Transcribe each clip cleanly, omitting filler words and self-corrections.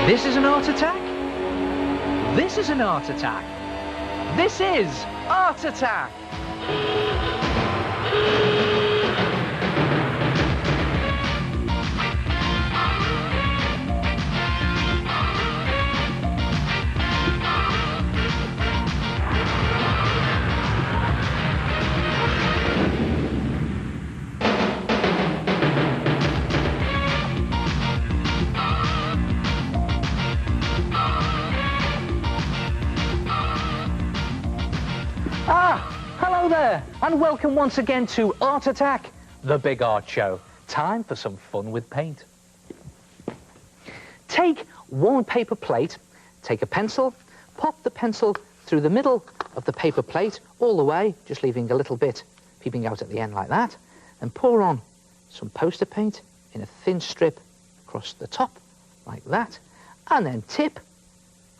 This is an art attack. This is an art attack. This is Art Attack. Hello there, and welcome once again to Art Attack, the big art show. Time for some fun with paint. Take one paper plate, take a pencil, pop the pencil through the middle of the paper plate all the way, just leaving a little bit peeping out at the end like that, and pour on some poster paint in a thin strip across the top, like that, and then tip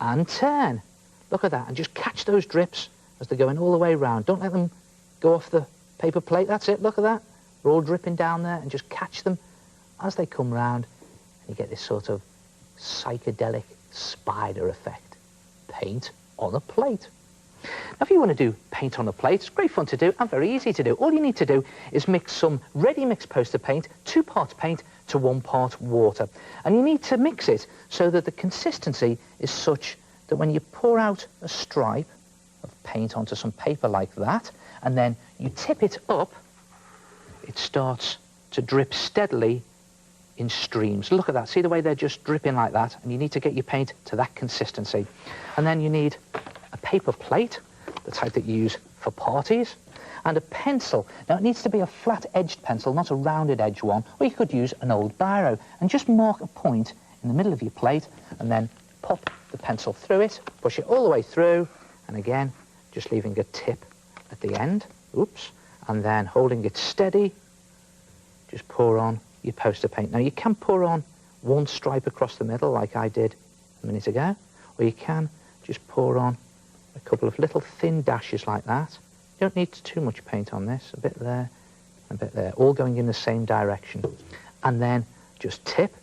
and turn. Look at that, and just catch those drips as they're going all the way round. Don't let them go off the paper plate. That's it, look at that. They're all dripping down there, and just catch them as they come round, and you get this sort of psychedelic spider effect. Paint on a plate. Now, if you want to do paint on a plate, it's great fun to do and very easy to do. All you need to do is mix some ready mixed poster paint, 2 parts paint to 1 part water. And you need to mix it so that the consistency is such that when you pour out a stripe of paint onto some paper like that, and then you tip it up, it starts to drip steadily in streams. Look at that, see the way they're just dripping like that, and you need to get your paint to that consistency. And then you need a paper plate, the type that you use for parties, and a pencil. Now, it needs to be a flat-edged pencil, not a rounded-edged one, or you could use an old biro, and just mark a point in the middle of your plate, and then pop the pencil through it, push it all the way through, and again, just leaving a tip at the end, oops, and then holding it steady, just pour on your poster paint. Now, you can pour on 1 stripe across the middle, like I did a minute ago, or you can just pour on a couple of little thin dashes like that. You don't need too much paint on this, a bit there, a bit there, all going in the same direction. And then just tip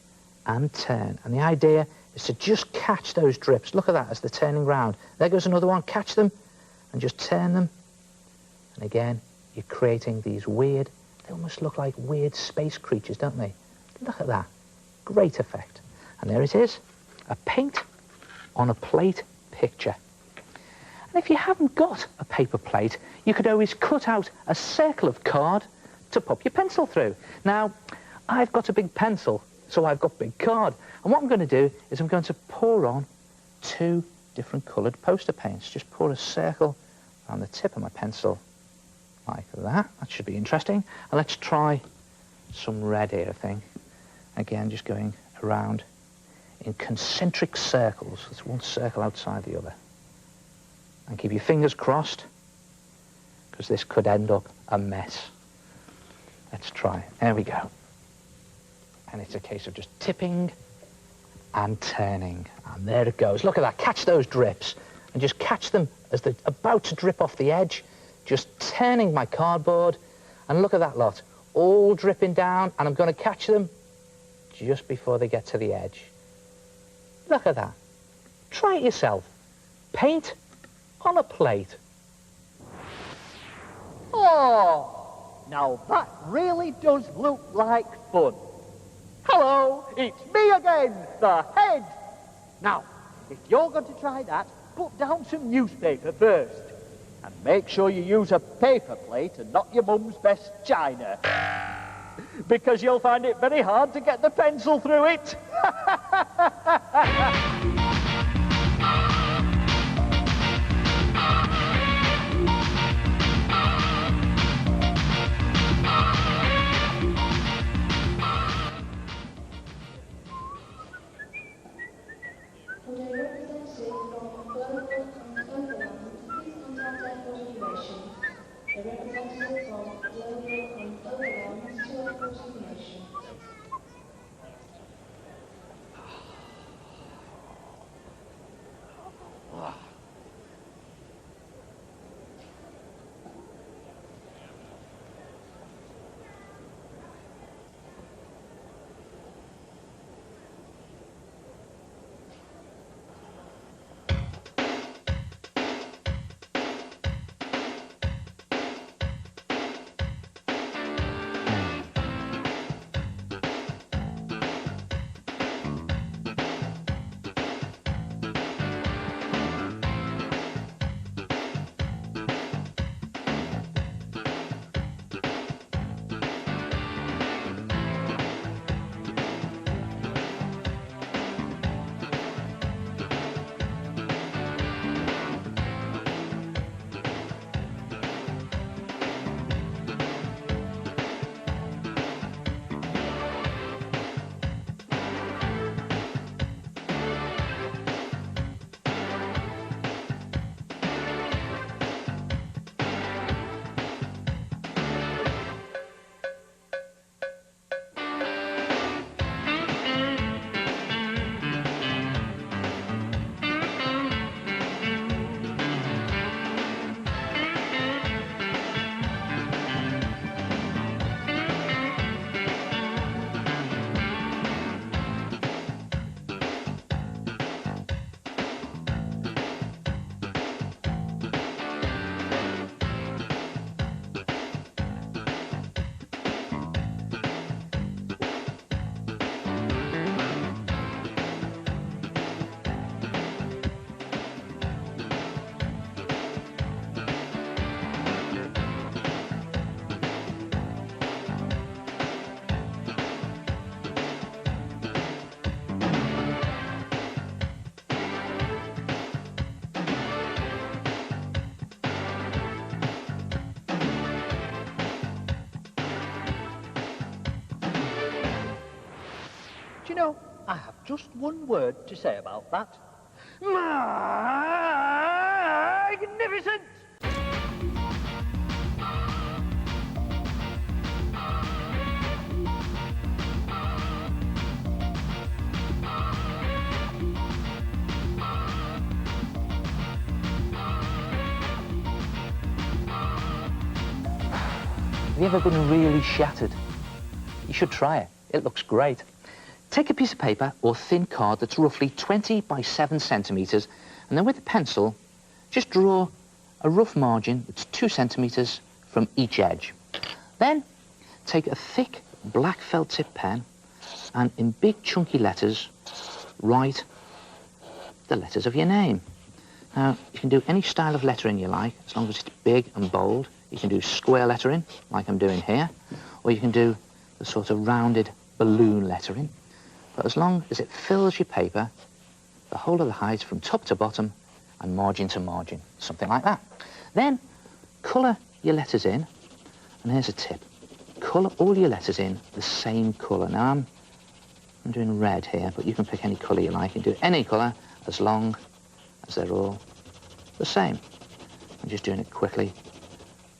and turn. And the idea is to just catch those drips. Look at that as they're turning round. There goes another one. Catch them and just turn them. And again, you're creating these weird, they almost look like weird space creatures, don't they? Look at that. Great effect. And there it is, a paint on a plate picture. And if you haven't got a paper plate, you could always cut out a circle of card to pop your pencil through. Now, I've got a big pencil, so I've got big card. And what I'm going to do is I'm going to pour on 2 different coloured poster paints. Just pour a circle around the tip of my pencil like that. That should be interesting. And let's try some red here, I think. Again, just going around in concentric circles. There's 1 circle outside the other. And keep your fingers crossed, because this could end up a mess. Let's try. There we go. And it's a case of just tipping and turning. And there it goes. Look at that. Catch those drips. And just catch them as they're about to drip off the edge. Just turning my cardboard. And look at that lot. All dripping down. And I'm going to catch them just before they get to the edge. Look at that. Try it yourself. Paint on a plate. Oh, now that really does look like fun. Hello, it's me again, the head. Now, if you're going to try that, put down some newspaper first. And make sure you use a paper plate and not your mum's best china. Because you'll find it very hard to get the pencil through it. know, I have just one word to say about that. Magnificent! Have you ever been really shattered? You should try it. It looks great. Take a piece of paper or thin card that's roughly 20 by 7 centimetres, and then with a pencil, just draw a rough margin that's 2 centimetres from each edge. Then take a thick black felt tip pen and in big chunky letters write the letters of your name. Now, you can do any style of lettering you like, as long as it's big and bold. You can do square lettering, like I'm doing here, or you can do the sort of rounded balloon lettering. But as long as it fills your paper, the whole of the height from top to bottom and margin to margin, something like that. Then colour your letters in, and here's a tip. Colour all your letters in the same colour. Now, I'm doing red here, but you can pick any colour you like. You can do any colour as long as they're all the same. I'm just doing it quickly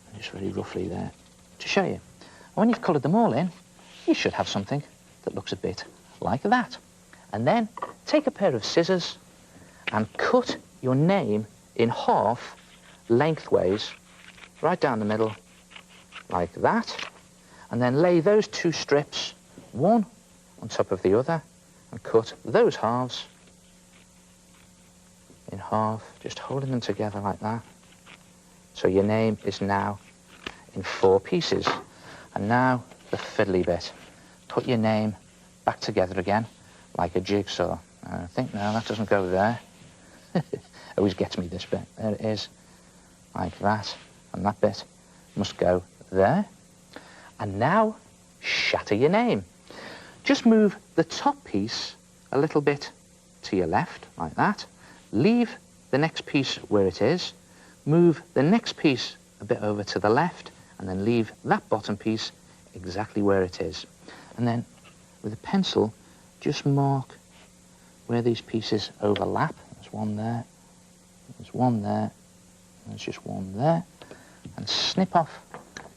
and just really roughly there to show you. And when you've coloured them all in, you should have something that looks a bit like that. And then take a pair of scissors and cut your name in half lengthways, right down the middle, like that. And then lay those two strips, one on top of the other, and cut those halves in half, just holding them together like that. So your name is now in 4 pieces. And now the fiddly bit. Put your name back together again, like a jigsaw. I think, no, that doesn't go there. Always gets me, this bit. There it is, like that. And that bit must go there. And now, shatter your name. Just move the top piece a little bit to your left, like that. Leave the next piece where it is. Move the next piece a bit over to the left, and then leave that bottom piece exactly where it is. And then, with a pencil, just mark where these pieces overlap. There's one there, there's one there, and there's just one there. And snip off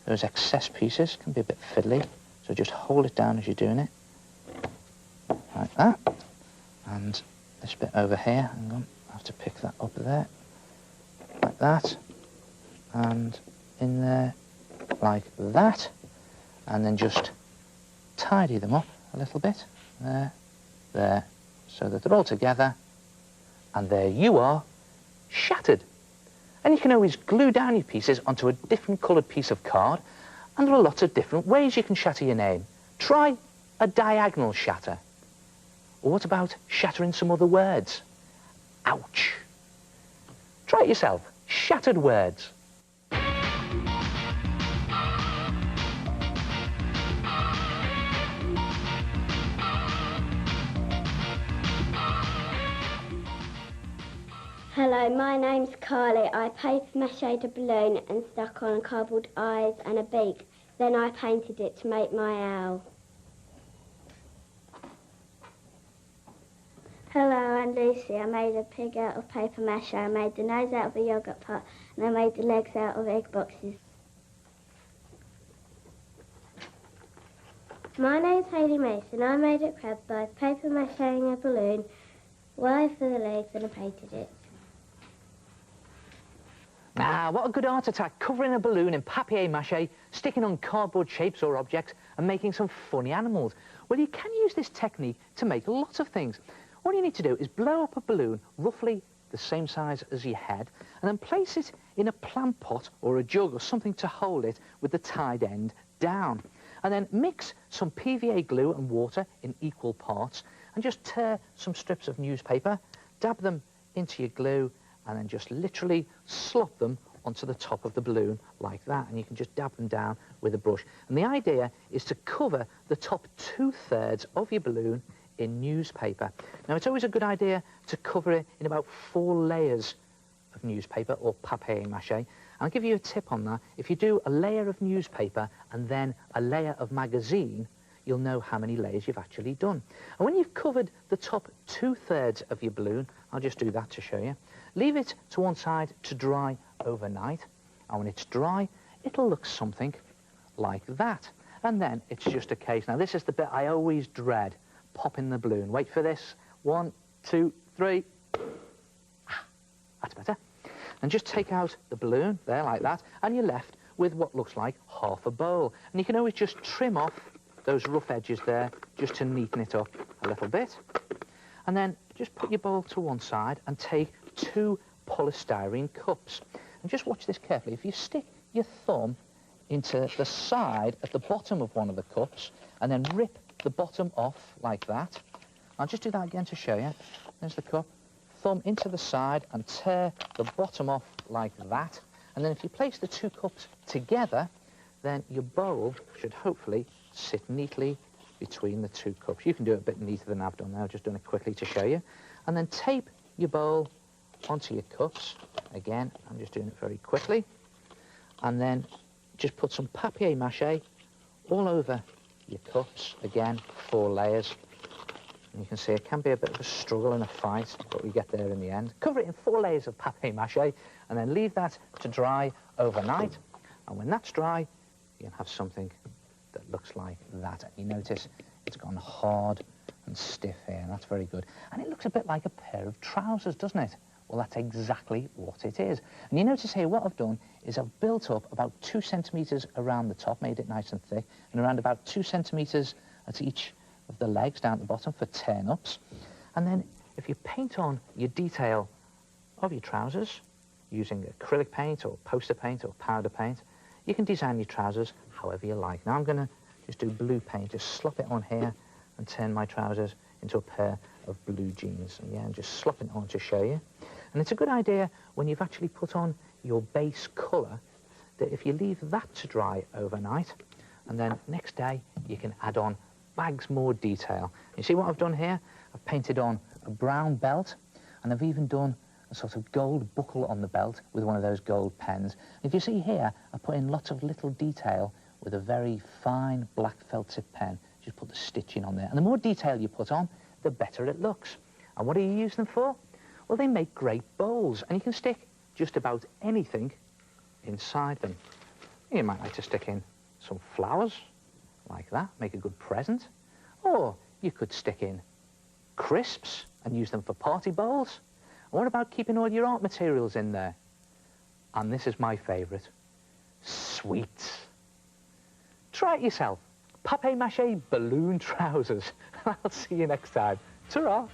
those excess pieces. Can be a bit fiddly, so just hold it down as you're doing it, like that. And this bit over here, hang on, I have to pick that up there, like that, and in there, like that, and then just tidy them up a little bit, there, so that they're all together, and there you are, shattered. And you can always glue down your pieces onto a different coloured piece of card, and there are lots of different ways you can shatter your name. Try a diagonal shatter. Or what about shattering some other words? Ouch. Try it yourself. Shattered words. Hello, my name's Carly. I paper mache'd a balloon and stuck on cardboard eyes and a beak. Then I painted it to make my owl. Hello, I'm Lucy. I made a pig out of paper mache. I made the nose out of a yoghurt pot, and I made the legs out of egg boxes. My name's Hayley Mason. I made a crab by paper macheing a balloon, wire for the legs, and I painted it. Ah, what a good art attack, covering a balloon in papier-mâché, sticking on cardboard shapes or objects, and making some funny animals. Well, you can use this technique to make lots of things. All you need to do is blow up a balloon roughly the same size as your head, and then place it in a plant pot or a jug or something to hold it with the tied end down. And then mix some PVA glue and water in equal parts, and just tear some strips of newspaper, dab them into your glue, and then just literally slop them onto the top of the balloon like that. And you can just dab them down with a brush. And the idea is to cover the top 2/3 of your balloon in newspaper. Now, it's always a good idea to cover it in about 4 layers of newspaper or papier-mâché. And I'll give you a tip on that. If you do a layer of newspaper and then a layer of magazine, you'll know how many layers you've actually done. And when you've covered the top 2/3 of your balloon, I'll just do that to show you, leave it to one side to dry overnight. And when it's dry, it'll look something like that. And then it's just a case, now this is the bit I always dread, popping the balloon. Wait for this, 1, 2, 3. That's better. And just take out the balloon there like that, and you're left with what looks like half a bowl. And you can always just trim off those rough edges there just to neaten it up a little bit. And then just put your bowl to one side and take 2 polystyrene cups. And just watch this carefully. If you stick your thumb into the side at the bottom of one of the cups and then rip the bottom off like that. I'll just do that again to show you. There's the cup. Thumb into the side and tear the bottom off like that. And then if you place the 2 cups together, then your bowl should hopefully sit neatly between the 2 cups. You can do it a bit neater than I've done there. I've just done it quickly to show you. And then tape your bowl onto your cups. Again, I'm just doing it very quickly. And then just put some papier-mâché all over your cups. Again, 4 layers. And you can see it can be a bit of a struggle and a fight, but we get there in the end. Cover it in 4 layers of papier-mâché and then leave that to dry overnight. And when that's dry, you can have something that looks like that. And you notice it's gone hard and stiff here, and that's very good. And it looks a bit like a pair of trousers, doesn't it? Well, that's exactly what it is. And you notice here what I've done is I've built up about 2 centimetres around the top, made it nice and thick, and around about 2 centimetres at each of the legs down at the bottom for turn-ups. And then if you paint on your detail of your trousers using acrylic paint or poster paint or powder paint, you can design your trousers however you like. Now I'm going to just do blue paint, just slop it on here and turn my trousers into a pair of blue jeans. And yeah, and just slop it on to show you. And it's a good idea when you've actually put on your base colour that if you leave that to dry overnight, and then next day you can add on bags more detail. You see what I've done here? I've painted on a brown belt, and I've even done a sort of gold buckle on the belt with one of those gold pens. And if you see here, I put in lots of little detail with a very fine black felt tip pen. Just put the stitching on there. And the more detail you put on, the better it looks. And what do you use them for? Well, they make great bowls, and you can stick just about anything inside them. You might like to stick in some flowers, like that, make a good present. Or you could stick in crisps and use them for party bowls. And what about keeping all your art materials in there? And this is my favourite, sweets. Try it yourself. Papier-mâché balloon trousers. I'll see you next time. Ta-ra!